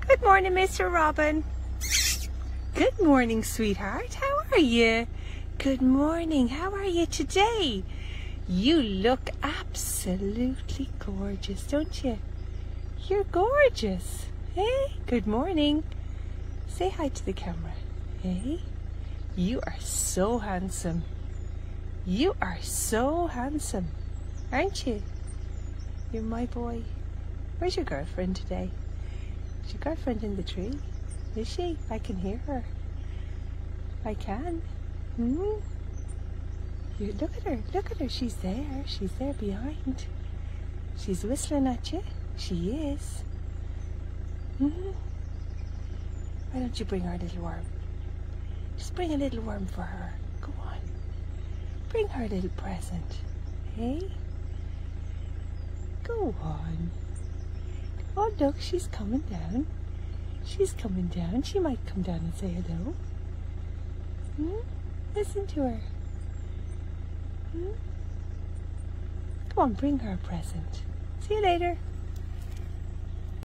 Good morning, Mr. Robin. Good morning, sweetheart. How are you? Good morning. How are you today? You look absolutely gorgeous, don't you? You're gorgeous. Hey, good morning. Say hi to the camera. Hey, you are so handsome. You are so handsome, aren't you? You're my boy. Where's your girlfriend today? Is your girlfriend in the tree? Is she? I can hear her. I can. You look at her. Look at her. She's there. She's there behind. She's whistling at you. She is. Why don't you bring her a little worm? Just bring a little worm for her. Go on. Bring her a little present. Hey? Go on. Oh, look, she's coming down. She's coming down. She might come down and say hello. Listen to her. Come on, bring her a present. See you later.